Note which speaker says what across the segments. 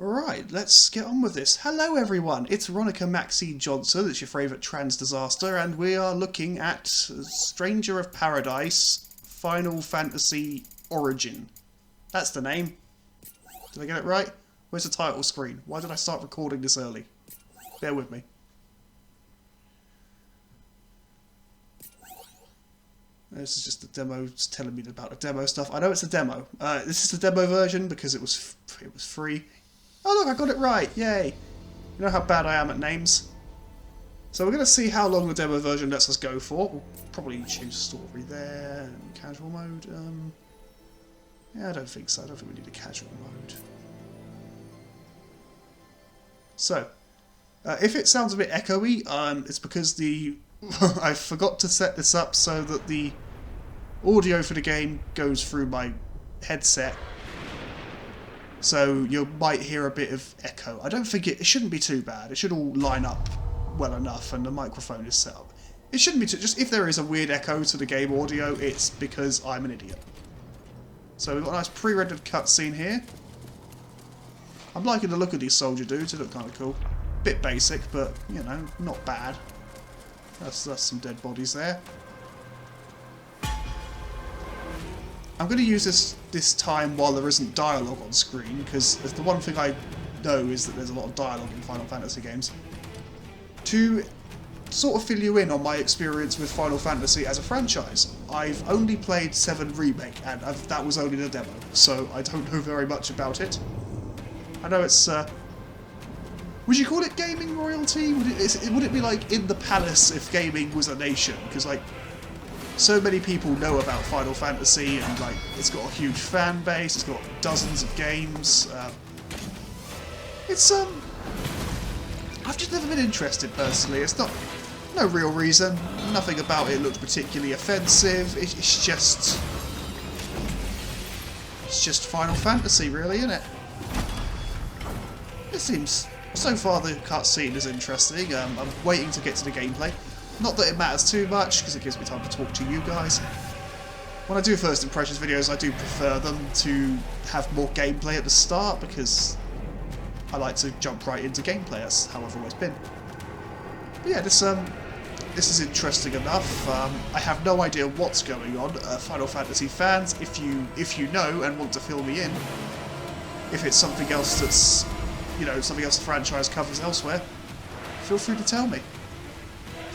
Speaker 1: Alright, let's get on with this. Hello everyone, it's Veronica Maxine Johnson, it's your favourite trans disaster, and we are looking at Stranger of Paradise Final Fantasy Origin. That's the name. Did I get it right? Where's the title screen? Why did I start recording this early? Bear with me. This is just the demo, it's telling me about the demo stuff. I know it's a demo. This is the demo version because it was free. Oh look, I got it right! Yay! You know how bad I am at names? So we're going to see how long the demo version lets us go for. We'll probably choose story there, and casual mode. Yeah, I don't think so. I don't think we need a casual mode. So, if it sounds a bit echoey, it's because I forgot to set this up so that the audio for the game goes through my headset. So you might hear a bit of echo. I don't think it shouldn't be too bad. It should all line up well enough, and the microphone is set up. It shouldn't be too. Just if there is a weird echo to the game audio, it's because I'm an idiot. So we've got a nice pre-rendered cutscene here. I'm liking the look of these soldier dudes. They look kind of cool. Bit basic, but you know, not bad. That's some dead bodies there. I'm going to use this time while there isn't dialogue on screen, because the one thing I know is that there's a lot of dialogue in Final Fantasy games. To sort of fill you in on my experience with Final Fantasy as a franchise, I've only played 7 Remake, and that was only the demo, so I don't know very much about it. I know it's... would you call it gaming royalty? Would it be like in the palace if gaming was a nation? Because like, so many people know about Final Fantasy, and like, it's got a huge fan base. It's got dozens of games. I've just never been interested personally. It's no real reason. Nothing about it looked particularly offensive. It's just Final Fantasy, really, isn't it? It seems. So far the cutscene is interesting. I'm waiting to get to the gameplay. Not that it matters too much, because it gives me time to talk to you guys. When I do first impressions videos, I do prefer them to have more gameplay at the start, because I like to jump right into gameplay. That's how I've always been. But yeah, this is interesting enough. I have no idea what's going on. Final Fantasy fans, if you know and want to fill me in, if it's something else that's, you know, something else the franchise covers elsewhere, feel free to tell me.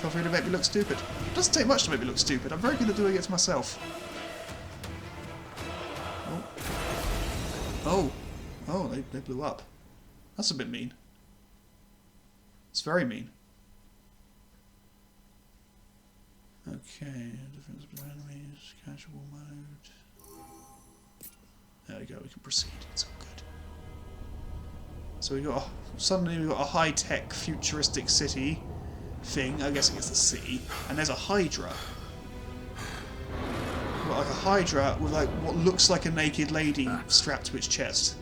Speaker 1: Feel free to make me look stupid. It doesn't take much to make me look stupid. I'm very good at doing it to myself. Oh, they blew up. That's a bit mean. It's very mean. Okay, defense of enemies, casual mode. There we go, we can proceed. It's all good. So suddenly we've got a high-tech, futuristic city thing. I guess it's the city, and there's a Hydra. We've got like a Hydra with like what looks like a naked lady strapped to its chest.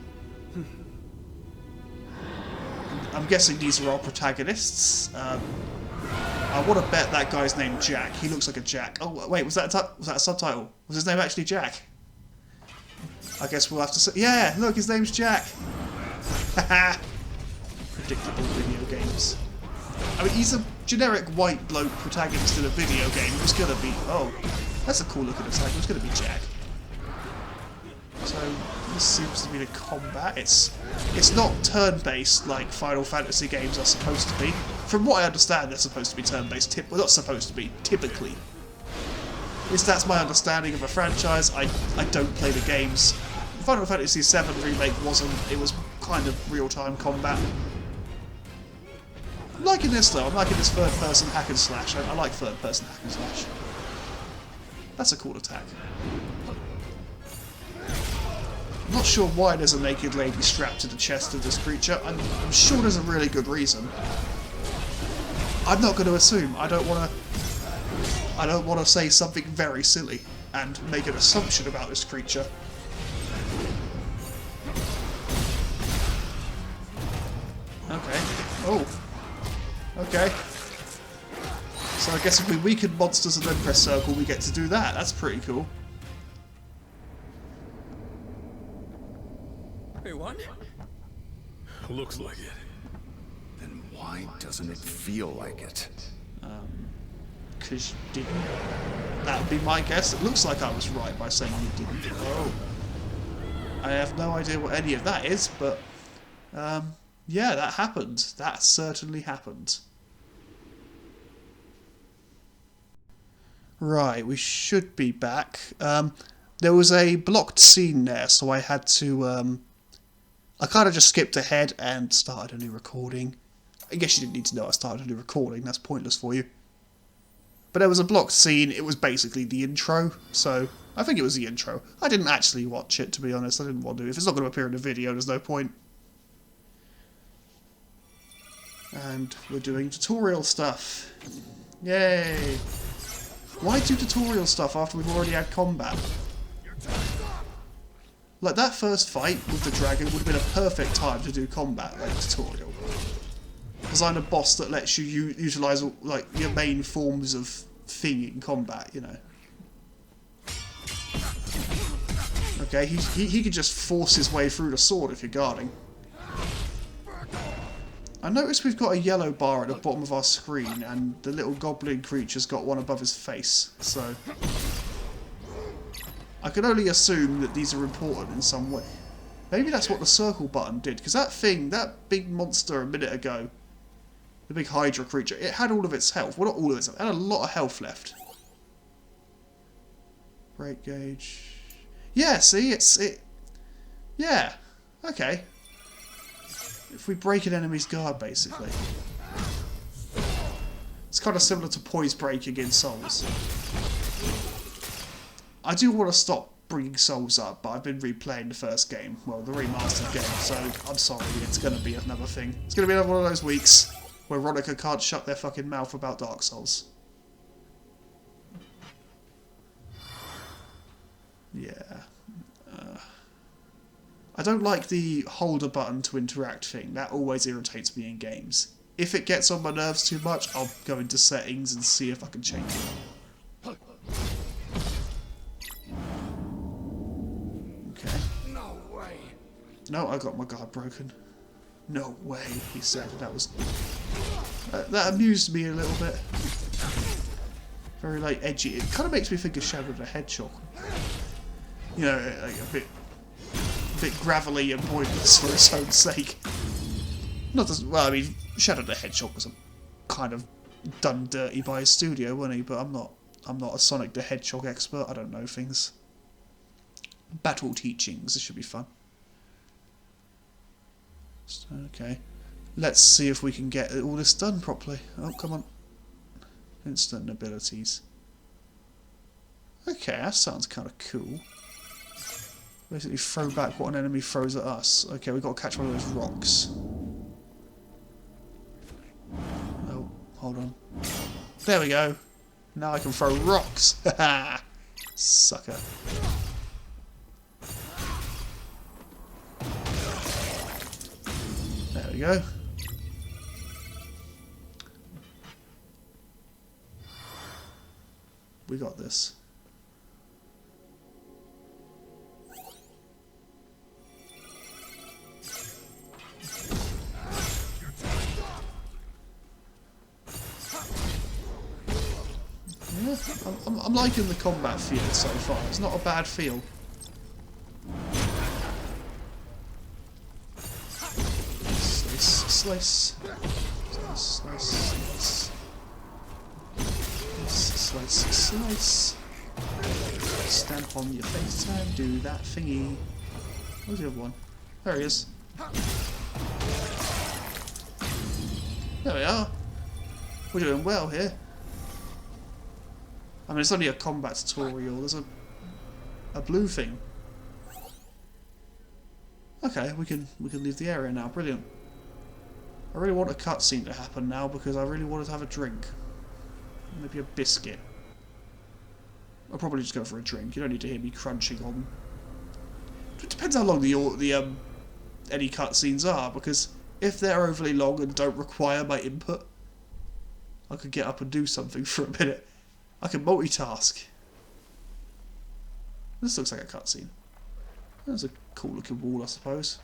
Speaker 1: I'm guessing these are our protagonists. I want to bet that guy's named Jack. He looks like a Jack. Oh wait, was that a subtitle? Was his name actually Jack? I guess we'll have to say. Yeah, look, his name's Jack. Haha. Predictable video games. I mean, he's a generic white bloke protagonist in a video game who's gonna be... Oh, that's a cool looking attack. Who's gonna be Jack? So, this seems to be the combat. It's not turn-based like Final Fantasy games are supposed to be. From what I understand, they're supposed to be turn-based. Well, not supposed to be, typically. At least that's my understanding of a franchise. I don't play the games. Final Fantasy VII Remake wasn't. It was kind of real-time combat. I'm liking this though. I'm liking this third-person hack and slash. I like third-person hack and slash. That's a cool attack. I'm not sure why there's a naked lady strapped to the chest of this creature. I'm sure there's a really good reason. I'm not going to assume. I don't want to say something very silly and make an assumption about this creature. Okay. Oh. Okay. So I guess if we weaken monsters and then press circle, we get to do that. That's pretty cool.
Speaker 2: Wait, what? Looks like it.
Speaker 3: Then why doesn't it feel like it?
Speaker 1: Because you didn't. That would be my guess. It looks like I was right by saying you didn't. Oh. I have no idea what any of that is, but yeah, that happened. That certainly happened. Right, we should be back. There was a blocked scene there, so I had to... I kind of just skipped ahead and started a new recording. I guess you didn't need to know I started a new recording, that's pointless for you. But there was a blocked scene, it was basically the intro, so I think it was the intro. I didn't actually watch it, to be honest, I didn't want to. If it's not going to appear in the video, there's no point. And we're doing tutorial stuff. Yay! Why do tutorial stuff after we've already had combat? Like, that first fight with the dragon would have been a perfect time to do combat, like, tutorial. Design a boss that lets you utilise, like, your main forms of thing in combat, you know. Okay, he could just force his way through the sword if you're guarding. I noticed we've got a yellow bar at the bottom of our screen, and the little goblin creature's got one above his face, so... I can only assume that these are important in some way. Maybe that's what the circle button did, because that thing, that big monster a minute ago, the big Hydra creature, it had all of its health. Well, not all of its health, it had a lot of health left. Break gauge. Yeah, see, yeah, okay. If we break an enemy's guard, basically. It's kind of similar to poise breaking in Souls. I do want to stop bringing Souls up, but I've been replaying the first game, well, the remastered game, so I'm sorry, it's going to be another thing. It's going to be another one of those weeks where Ronica can't shut their fucking mouth about Dark Souls. Yeah. I don't like the hold a button to interact thing. That always irritates me in games. If it gets on my nerves too much, I'll go into settings and see if I can change it. Okay.
Speaker 3: No way.
Speaker 1: No, I got my guard broken. No way, he said. That was... that amused me a little bit. Very, like, edgy. It kind of makes me think of Shadow the Hedgehog. You know, like a bit gravelly and pointless for its own sake. Not as well. I mean, Shadow the Hedgehog was kind of done dirty by his studio, wasn't he? But I'm not a Sonic the Hedgehog expert. I don't know things. Battle teachings. This should be fun. Okay, let's see if we can get all this done properly. Oh, come on. Instant abilities. Okay, that sounds kind of cool. Basically throw back what an enemy throws at us. Okay, we've got to catch one of those rocks. Oh, hold on. There we go. Now I can throw rocks. Haha. Sucker. There we go. We got this. Yeah, I'm liking the combat feel so far. It's not a bad feel. Slice. Slice. Stamp on your face and do that thingy. Where's the other one? There he is. There we are. We're doing well here. I mean, it's only a combat tutorial. There's a blue thing. Okay, we can leave the area now. Brilliant. I really want a cutscene to happen now because I really wanted to have a drink. Maybe a biscuit. I'll probably just go for a drink. You don't need to hear me crunching on. It depends how long the any cutscenes are, because if they're overly long and don't require my input, I could get up and do something for a minute. I can multitask. This looks like a cutscene. That's a cool looking wall, I suppose.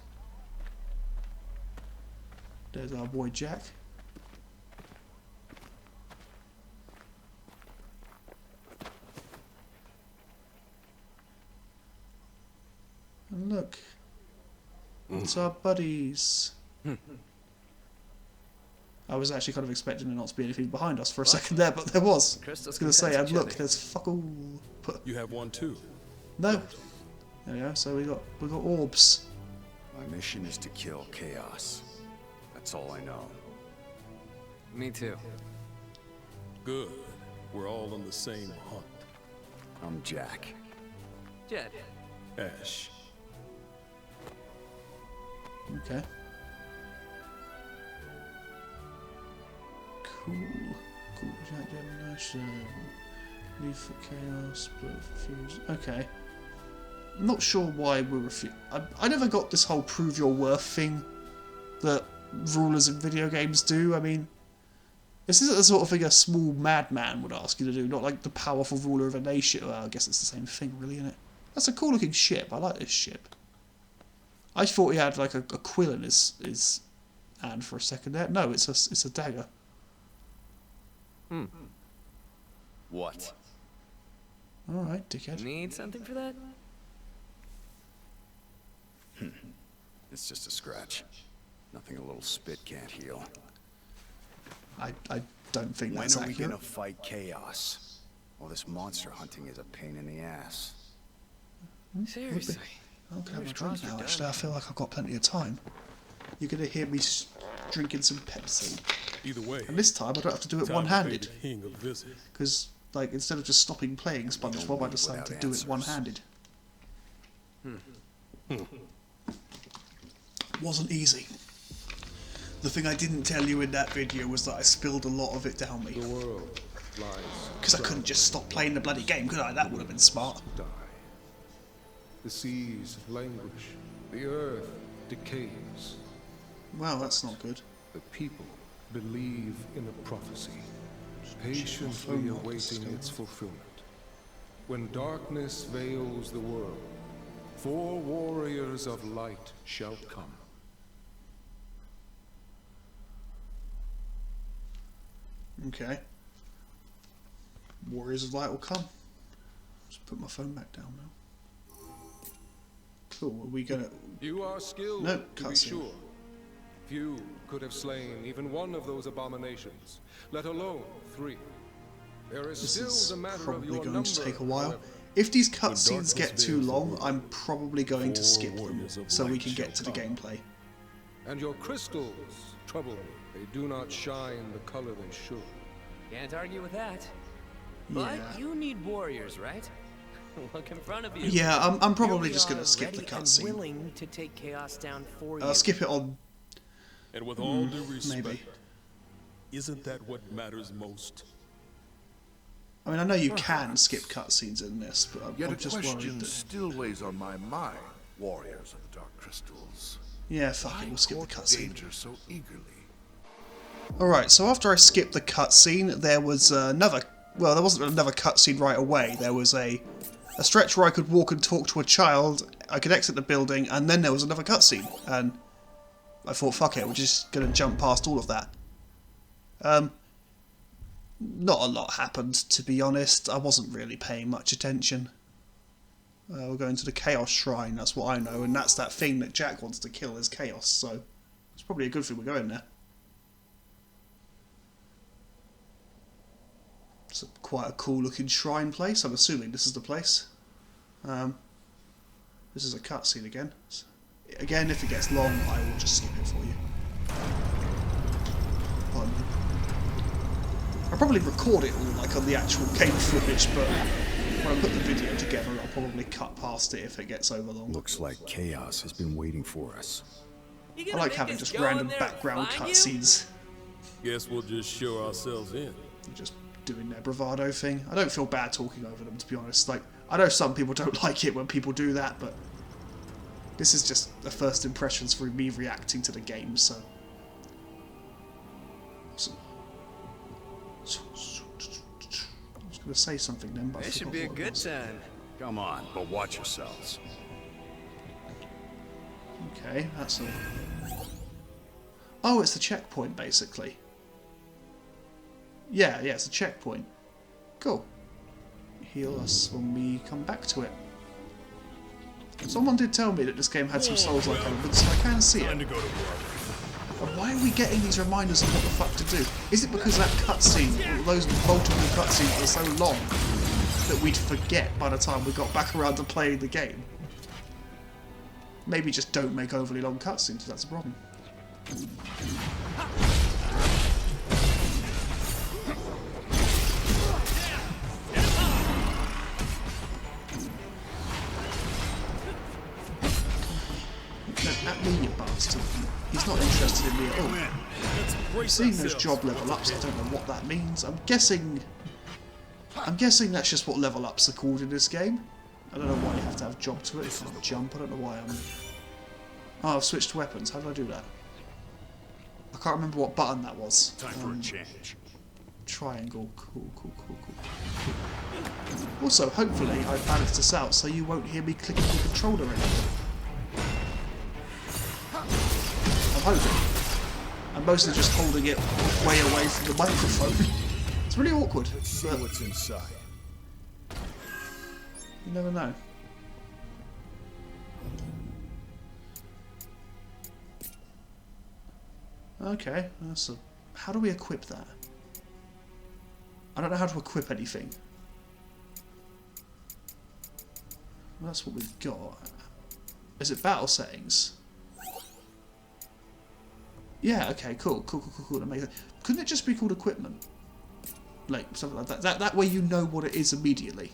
Speaker 1: There's our boy Jack. And look, it's our buddies. I was actually kind of expecting there not to be anything behind us for a second there, but there was. I was going to say, and look, there's fuck all.
Speaker 2: You have one too.
Speaker 1: No. There we go. So we got orbs.
Speaker 3: My mission is to kill Chaos. That's all I know.
Speaker 4: Me too.
Speaker 2: Good. We're all on the same hunt.
Speaker 3: I'm Jack.
Speaker 4: Jed.
Speaker 2: Ash.
Speaker 1: Okay. Cool. Cool. Jack Gemini. Leave for Chaos, but fuse. Okay. I'm not sure why we're refusing. I never got this whole prove your worth thing that rulers in video games do. I mean, this isn't the sort of thing a small madman would ask you to do, not like the powerful ruler of a nation. Well, I guess it's the same thing, really, isn't it? That's a cool looking ship. I like this ship. I thought he had like a quill in his hand for a second there. No, it's a dagger.
Speaker 3: What?
Speaker 1: All right, dickhead.
Speaker 4: Need something for that?
Speaker 3: It's just a scratch. Nothing a little spit can't heal.
Speaker 1: I don't think
Speaker 3: When
Speaker 1: that's
Speaker 3: are we
Speaker 1: accurate.
Speaker 3: gonna fight Chaos? All this monster hunting is a pain in the ass.
Speaker 4: Seriously.
Speaker 1: I'm gonna have a
Speaker 4: Fingers
Speaker 1: drink
Speaker 4: crossed
Speaker 1: now.
Speaker 4: you're
Speaker 1: Actually,
Speaker 4: done.
Speaker 1: I feel like I've got plenty of time. You're gonna hear me drinking some Pepsi,
Speaker 2: Either way,
Speaker 1: and this time I don't have to do it
Speaker 2: time to pay
Speaker 1: one-handed,
Speaker 2: the king a visit.
Speaker 1: because like instead of just stopping playing SpongeBob, I
Speaker 3: leave
Speaker 1: decided to
Speaker 3: without
Speaker 1: do it
Speaker 3: answers.
Speaker 1: one-handed. Wasn't easy. The thing I didn't tell you in that video was that I spilled a lot of it down me.
Speaker 5: The world lies
Speaker 1: Because I couldn't just stop playing the bloody game, could I? That would have been smart.
Speaker 5: die. The seas languish. The earth decays.
Speaker 1: Well, that's not good.
Speaker 5: The people believe in a prophecy, patiently
Speaker 1: phone mark
Speaker 5: awaiting
Speaker 1: is
Speaker 5: its fulfillment. When darkness veils the world, 4 warriors of light shall come.
Speaker 1: Okay. Warriors of Light will come. Just put my phone back down now. Cool, are we gonna...
Speaker 5: You are skilled,
Speaker 1: No,
Speaker 5: to be
Speaker 1: cutscene.
Speaker 5: sure. Few could have slain even one of those abominations, let alone 3. There is
Speaker 1: This
Speaker 5: still
Speaker 1: is
Speaker 5: the matter of
Speaker 1: probably
Speaker 5: your
Speaker 1: going
Speaker 5: number,
Speaker 1: to take a while.
Speaker 5: however.
Speaker 1: If these cutscenes
Speaker 2: darkness
Speaker 1: get too
Speaker 2: veils the
Speaker 1: long,
Speaker 2: world,
Speaker 1: I'm probably going to
Speaker 2: 4
Speaker 1: skip them,
Speaker 2: warriors of
Speaker 1: so we
Speaker 2: light
Speaker 1: can get to
Speaker 2: shall
Speaker 1: the
Speaker 2: come.
Speaker 1: gameplay.
Speaker 5: And your crystals trouble me. They do not shine the color they should.
Speaker 4: Can't argue with that. But
Speaker 1: Yeah.
Speaker 4: you need warriors, right? Look in front of you.
Speaker 1: Yeah, I'm probably
Speaker 4: Here we
Speaker 1: just going
Speaker 4: are,
Speaker 1: to skip the
Speaker 4: ready and
Speaker 1: cutscene.
Speaker 4: willing to take Chaos down for you.
Speaker 1: I'll skip it on...
Speaker 2: And with all due respect,
Speaker 1: maybe.
Speaker 2: isn't that what matters most?
Speaker 1: I mean, I know you can skip cutscenes in this, but
Speaker 6: Yet
Speaker 1: I'm
Speaker 6: a
Speaker 1: just worried
Speaker 6: question
Speaker 1: that...
Speaker 6: still weighs on my mind, warriors of the Dark Crystals.
Speaker 1: Yeah, fuck it,
Speaker 6: Why
Speaker 1: we'll skip the
Speaker 6: court
Speaker 1: cutscene.
Speaker 6: danger so eagerly?
Speaker 1: Alright, so after I skipped the cutscene, there was another... Well, there wasn't another cutscene right away. There was a stretch where I could walk and talk to a child, I could exit the building, and then there was another cutscene. And I thought, fuck it, we're just going to jump past all of that. Not a lot happened, to be honest. I wasn't really paying much attention. We're going to the Chaos Shrine, that's what I know, and that's that thing that Jack wants to kill is Chaos, so it's probably a good thing we're going there. It's quite a cool looking shrine place. I'm assuming this is the place. This is a cutscene again. So, again, if it gets long, I will just skip it for you. Pardon me. I'll probably record it all like on the actual game footage, but when I put the video together, I'll probably cut past it if it gets over long.
Speaker 3: Looks like Chaos has been waiting for us.
Speaker 4: You
Speaker 1: I
Speaker 4: gonna
Speaker 1: like
Speaker 4: make
Speaker 1: having
Speaker 4: us
Speaker 1: just
Speaker 4: go in
Speaker 1: random
Speaker 4: there and
Speaker 1: background
Speaker 4: find you?
Speaker 1: cutscenes.
Speaker 2: Guess we'll just show ourselves in.
Speaker 1: Just doing their bravado thing. I don't feel bad talking over them, to be honest. Like, I know some people don't like it when people do that, but this is just the first impressions through me reacting to the game, so. Awesome. I was going to say something then, but I
Speaker 4: This should
Speaker 1: forgot
Speaker 4: be a
Speaker 1: what it
Speaker 4: good
Speaker 1: was.
Speaker 4: time.
Speaker 3: Come on, but watch yourselves.
Speaker 1: Okay, that's a... Oh, it's the checkpoint, basically. Yeah, it's a checkpoint. Cool. Heal us when we come back to it. Someone did tell me that this game had some Souls-like elements, so I can see it. But why are we getting these reminders of what the fuck to do? Is it because that cutscene, or those multiple cutscenes are so long that we'd forget by the time we got back around to playing the game? Maybe just don't make overly long cutscenes, that's a problem. At me, you bastard. He's not interested in me at all. Seeing those job level ups, I don't know what that means. I'm guessing that's just what level ups are called in this game. I don't know why you have to have job to it. If you jump, I don't know why I'm... Oh, I've switched to weapons. How did I do that? I can't remember what button that was.
Speaker 3: Time for a change.
Speaker 1: Triangle. Cool. Also, hopefully I've balanced this out so you won't hear me clicking the controller anymore. I'm hoping. I'm mostly just holding it way away from the microphone. It's really awkward.
Speaker 6: Let's see what's inside.
Speaker 1: You never know. Okay, that's a... How do we equip that? I don't know how to equip anything. That's what we've got. Is it battle settings? Yeah, okay, cool. Amazing. Couldn't it just be called equipment? Like, something like that. That way you know what it is immediately.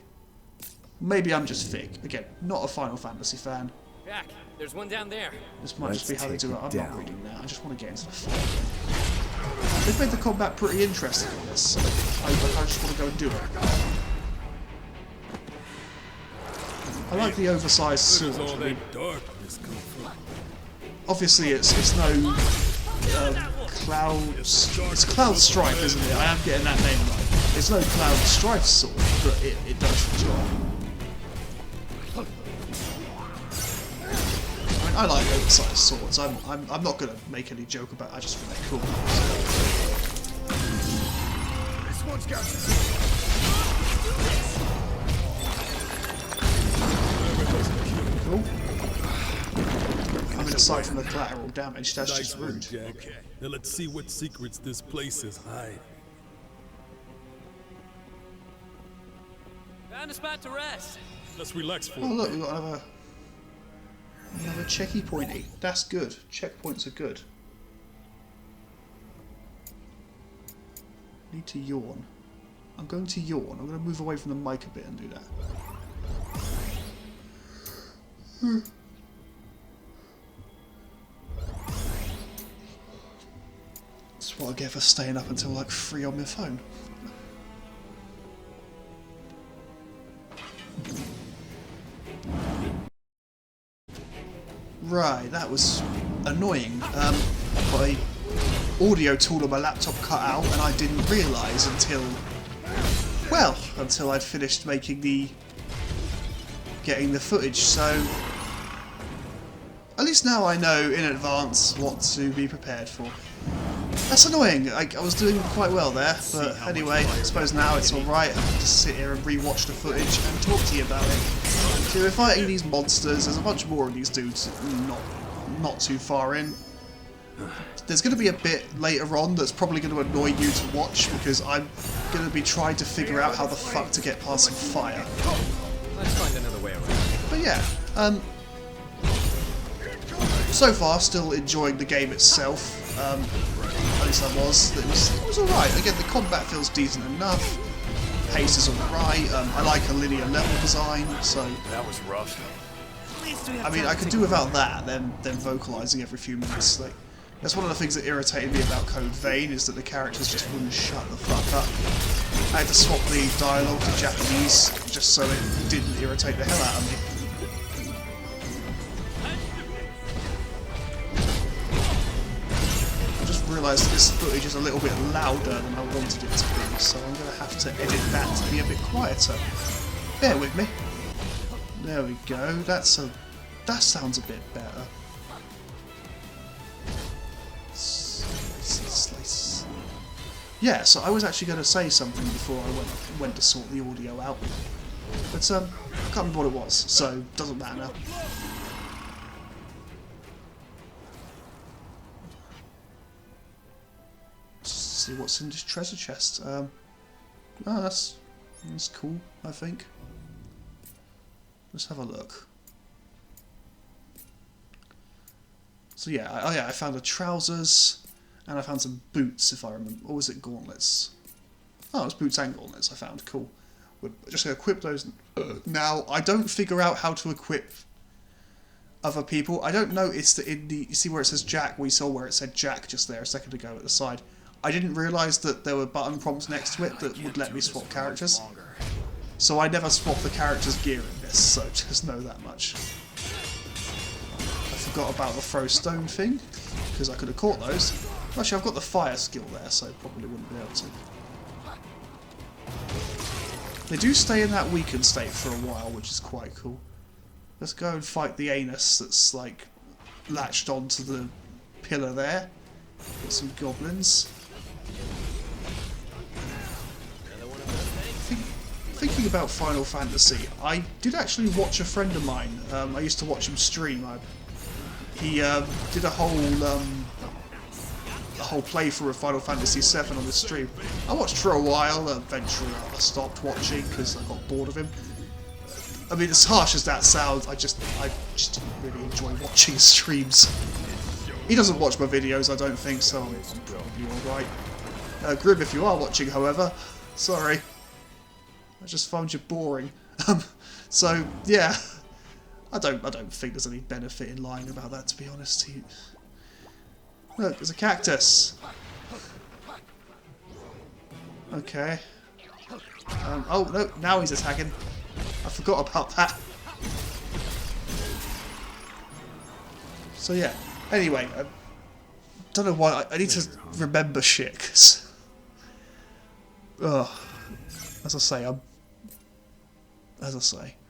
Speaker 1: Maybe I'm just thick. Again, not a Final Fantasy fan.
Speaker 4: Jack, there's one down there.
Speaker 1: This might just be how they do it. I'm not reading that. I just want to get into the fight. They've made the combat pretty interesting in this, so I just want to go and do it. I like the oversized sword.
Speaker 2: All that darkness come from?
Speaker 1: Obviously, it's no Cloud. It's Cloud Strife, isn't it? I am getting that name right. It's no Cloud Strife sword, but it does the job. I mean, I like oversized swords. I'm not gonna make any joke about it. I just think they're cool.
Speaker 6: This one's got
Speaker 1: Cool. I mean, aside from the collateral damage, that's
Speaker 2: Nice
Speaker 1: just
Speaker 2: work,
Speaker 1: rude.
Speaker 2: Jack. Now let's see what secrets this place is hiding.
Speaker 4: Found a spot to rest.
Speaker 2: Let's relax for
Speaker 1: Oh
Speaker 2: a
Speaker 1: look,
Speaker 2: bit.
Speaker 1: we've got another checky pointy. That's good. Checkpoints are good. Need to yawn. I'm going to yawn. I'm going to move away from the mic a bit and do that. That's what I get for staying up until like 3 on my phone. Right, that was annoying. My audio tool on my laptop cut out and I didn't realise until I'd finished making getting the footage, so at least now I know in advance what to be prepared for. That's annoying. I was doing quite well there, but anyway, I suppose now it's alright. I can just sit here and re-watch the footage and talk to you about it. So we're fighting these monsters. There's a bunch more of these dudes not too far in. There's going to be a bit later on that's probably going to annoy you to watch because I'm going to be trying to figure out how the fuck to get past some fire.
Speaker 4: Let's find another way around.
Speaker 1: But yeah, so far still enjoying the game itself. At least I was. It was alright. Again, the combat feels decent enough. Pace is alright. I like a linear level design, so
Speaker 3: That was rough.
Speaker 1: I mean, I could do without that than vocalising every few minutes. Like, that's one of the things that irritated me about Code Vein, is that the characters just wouldn't shut the fuck up. I had to swap the dialogue to Japanese just so it didn't irritate the hell out of me. I just realised that this footage is a little bit louder than I wanted it to be, so I'm going to have to edit that to be a bit quieter. Bear with me. There we go. That sounds a bit better. yeah, so I was actually going to say something before I went to sort the audio out. But I can't remember what it was, so doesn't matter now. Let's see what's in this treasure chest. Oh, that's cool, I think. Let's have a look. So yeah, I found the trousers, and I found some boots, if I remember. Or was it gauntlets? Oh, it was boots and gauntlets I found. Cool. We're just going to equip those. Now, I don't figure out how to equip other people. I don't notice that in the... You see where it says Jack? We saw where it said Jack just there a second ago at the side. I didn't realise that there were button prompts next to it that would let me swap characters. So I never swap the character's gear in this, so just know that much. I forgot about the throw stone thing, because I could have caught those. Actually, I've got the fire skill there, so probably wouldn't be able to. They do stay in that weakened state for a while, which is quite cool. Let's go and fight the anus that's, like, latched onto the pillar there. Got some goblins. Thinking about Final Fantasy, I did actually watch a friend of mine. I used to watch him stream. He did a whole playthrough of Final Fantasy VII on the stream. I watched for a while. Eventually, I stopped watching because I got bored of him. I mean, as harsh as that sounds, I just didn't really enjoy watching streams. He doesn't watch my videos, I don't think, so I'm probably alright. Grim, if you are watching, however, sorry. I just found you boring. So yeah, I don't think there's any benefit in lying about that, to be honest. Look, there's a cactus. Okay. Oh no, now he's attacking. I forgot about that. So yeah. Anyway, I don't know why I need to remember shit. 'Cause, as I say,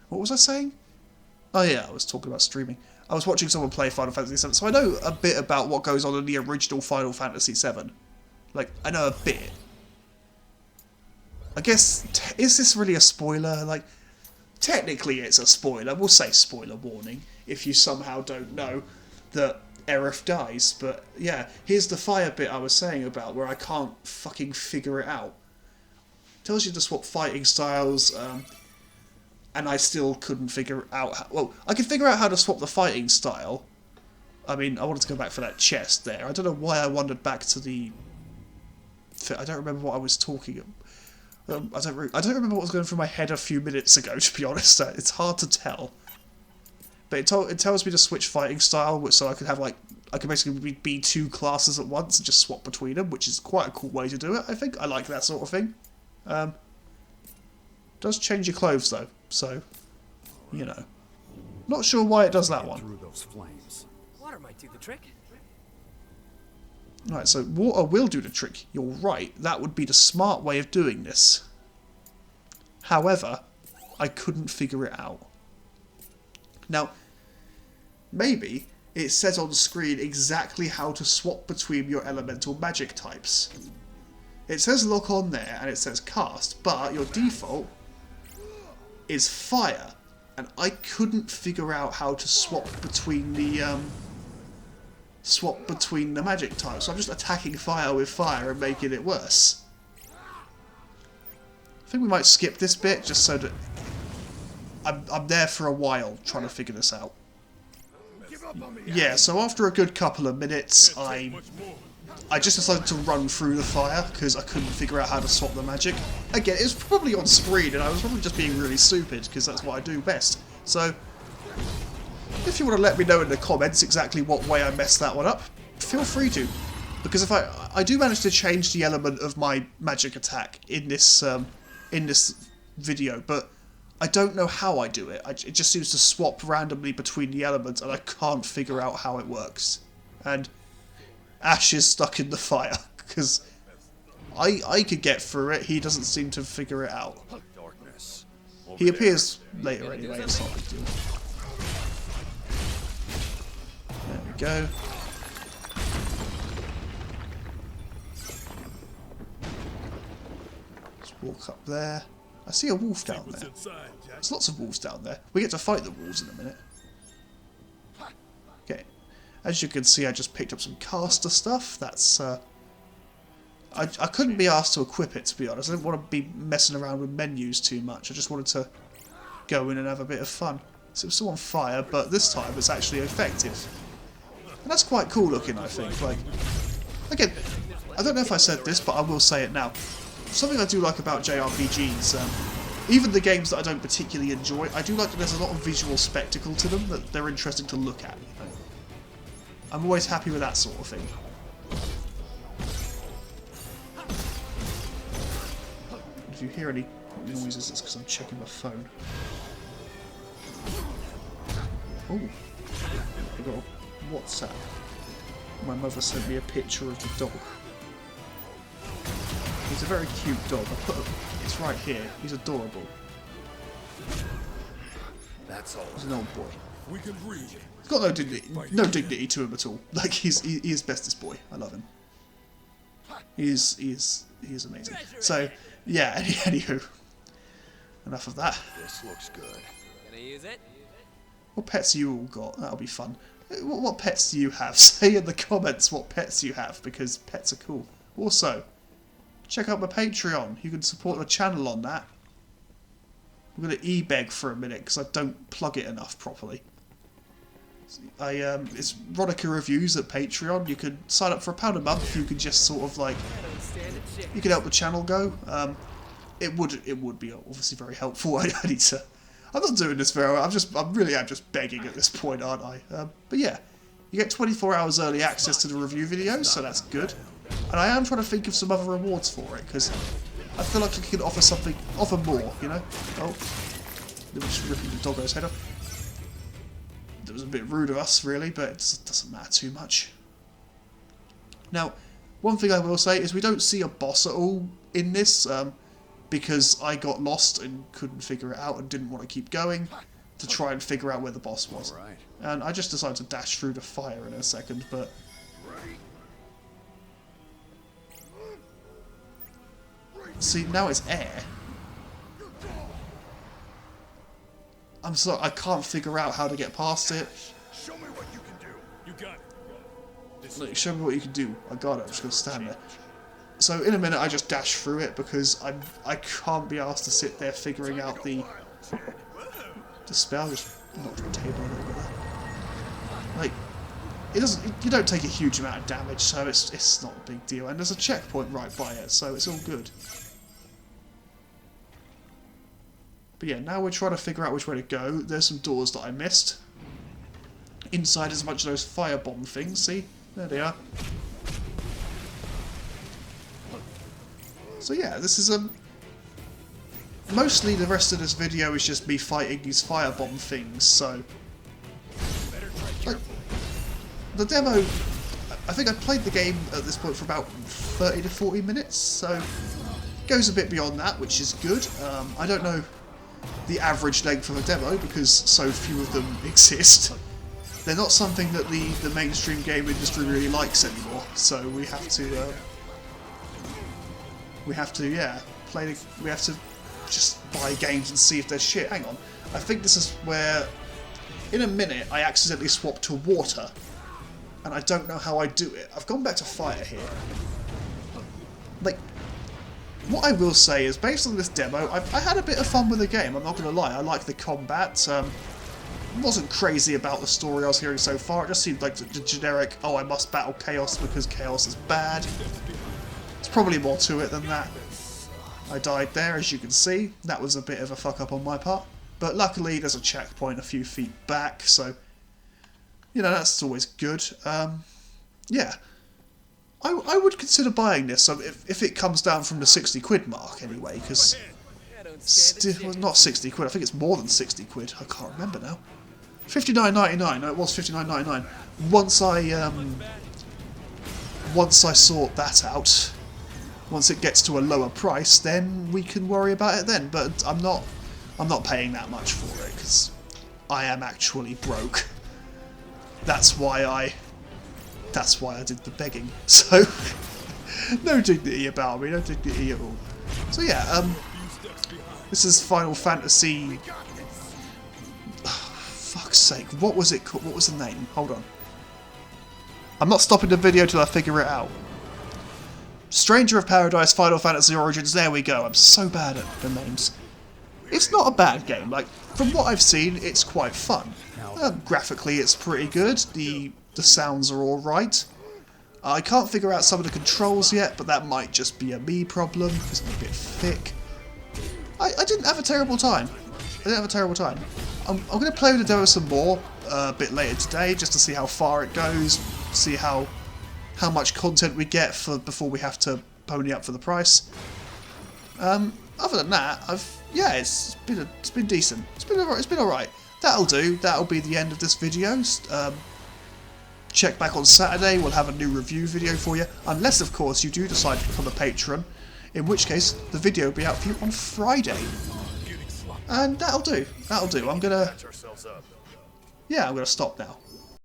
Speaker 1: what was I saying? Oh yeah, I was talking about streaming. I was watching someone play Final Fantasy VII, so I know a bit about what goes on in the original Final Fantasy VII. Like, I know a bit. I guess, is this really a spoiler? Like, technically it's a spoiler. We'll say spoiler warning if you somehow don't know that Aerith dies. But yeah, here's the fire bit I was saying about where I can't fucking figure it out. Tells you to swap fighting styles, and I still couldn't figure out how... Well, I could figure out how to swap the fighting style. I mean, I wanted to go back for that chest there. I don't know why I wandered back to the... I don't remember what I was talking about. I don't remember what was going through my head a few minutes ago, to be honest. It's hard to tell. But it tells me to switch fighting style, so I could have, like... I could basically be two classes at once and just swap between them, which is quite a cool way to do it, I think. I like that sort of thing. Does change your clothes though, so you know. Not sure why it does that one.
Speaker 3: Through those flames.
Speaker 4: Water might do the trick.
Speaker 1: Right, so water will do the trick. You're right. That would be the smart way of doing this. However, I couldn't figure it out. Now, maybe it says on the screen exactly how to swap between your elemental magic types. It says lock on there and it says cast, but your default is fire, and I couldn't figure out how to swap between the magic types. So I'm just attacking fire with fire and making it worse. I think we might skip this bit just so that I'm there for a while trying to figure this out. Yeah, so after a good couple of minutes, I just decided to run through the fire because I couldn't figure out how to swap the magic. Again, it was probably on screen and I was probably just being really stupid because that's what I do best. So, if you want to let me know in the comments exactly what way I messed that one up, feel free to. Because if I do manage to change the element of my magic attack in this video, but I don't know how I do it. It just seems to swap randomly between the elements and I can't figure out how it works. And Ash is stuck in the fire, because I could get through it, he doesn't seem to figure it out.
Speaker 3: Darkness.
Speaker 1: He appears later anyway, it's not a big deal. There we go. Walk up there. I see a wolf down
Speaker 2: What's
Speaker 1: there.
Speaker 2: inside, Jack?
Speaker 1: There's lots of wolves down there. We get to fight the wolves in a minute. Okay. As you can see, I just picked up some caster stuff. That's, I couldn't be asked to equip it, to be honest. I didn't want to be messing around with menus too much. I just wanted to go in and have a bit of fun. So it's still on fire, but this time it's actually effective. And that's quite cool looking, I think. Like, again, I don't know if I said this, but I will say it now. Something I do like about JRPGs, even the games that I don't particularly enjoy, I do like that there's a lot of visual spectacle to them, that they're interesting to look at. I'm always happy with that sort of thing. If you hear any noises, it's because I'm checking my phone. Oh, I got a WhatsApp. My mother sent me a picture of the dog. He's a very cute dog. It's right here. He's adorable.
Speaker 3: That's all.
Speaker 1: He's an old boy.
Speaker 2: We can breathe.
Speaker 1: He's got no dignity to him at all. Like he is bestest boy. I love him. He is amazing. So yeah. Anywho, enough of that.
Speaker 3: This looks good.
Speaker 4: Gonna use it?
Speaker 1: What pets have you all got? That'll be fun. What pets do you have? Say in the comments what pets you have, because pets are cool. Also, check out my Patreon. You can support the channel on that. I'm going to e-beg for a minute because I don't plug it enough properly. It's Ronica Reviews at Patreon. You can sign up for £1 a month. You can just sort of like, you can help the channel go. It would be obviously very helpful. I need to. I'm not doing this very well. I'm just begging at this point, aren't I? But yeah, you get 24 hours early access to the review videos, so that's good. And I am trying to think of some other rewards for it, because I feel like I can offer more, you know? Oh, they were just ripping the doggo's head off. That was a bit rude of us, really, but it doesn't matter too much. Now, one thing I will say is we don't see a boss at all in this, because I got lost and couldn't figure it out and didn't want to keep going to try and figure out where the boss was.
Speaker 3: Right.
Speaker 1: And I just decided to dash through the fire in a second, but... See, now it's air. I'm sorry, I can't figure out how to get past it.
Speaker 6: Show me what you can do.
Speaker 2: You got it.
Speaker 1: Look, show me what you can do. I got it, I'm just going to stand there. So in a minute I just dash through it because I can't be asked to sit there figuring out the spell. Just knocked the table a little bit there. Like, you don't take a huge amount of damage, so it's not a big deal. And there's a checkpoint right by it, so it's all good. But yeah, now we're trying to figure out which way to go. There's some doors that I missed. Inside is a bunch of those firebomb things, see? There they are. So yeah, this is mostly the rest of this video is just me fighting these firebomb things, so... Like, the demo... I think I played the game at this point for about 30 to 40 minutes, so... It goes a bit beyond that, which is good. I don't know the average length of a demo, because so few of them exist. They're not something that the mainstream game industry really likes anymore, so we have to, yeah, we have to just buy games and see if they're shit. Hang on, I think this is where, in a minute, I accidentally swapped to water, and I don't know how I do it. I've gone back to fire here. Like, what I will say is, based on this demo, I had a bit of fun with the game, I'm not going to lie. I like the combat. Wasn't crazy about the story I was hearing so far. It just seemed like the generic, oh, I must battle Chaos because Chaos is bad. There's probably more to it than that. I died there, as you can see. That was a bit of a fuck up on my part. But luckily, there's a checkpoint a few feet back, so... You know, that's always good. Yeah. I would consider buying this if it comes down from the 60 quid mark, anyway, because... Well, not 60 quid, I think it's more than 60 quid. I can't remember now. 59.99. No, it was 59.99. Once I sort that out, once it gets to a lower price, then we can worry about it then. But I'm not paying that much for it because I am actually broke. That's why I did the begging. So no dignity about me, no dignity at all. So yeah, this is Final Fantasy. Fuck's sake, what was it called? What was the name? Hold on. I'm not stopping the video till I figure it out. Stranger of Paradise Final Fantasy Origins, there we go. I'm so bad at the names. It's not a bad game. Like, from what I've seen, it's quite fun. Graphically, it's pretty good. The sounds are alright. I can't figure out some of the controls yet, but that might just be a me problem, because it's a bit thick. I didn't have a terrible time. I'm going to play with the demo some more a bit later today, just to see how far it goes, see how much content we get before we have to pony up for the price. Other than that, it's been decent. It's been alright. That'll do. That'll be the end of this video. Check back on Saturday. We'll have a new review video for you, unless of course you do decide to become a patron, in which case the video will be out for you on Friday. And that'll do. I'm gonna stop now.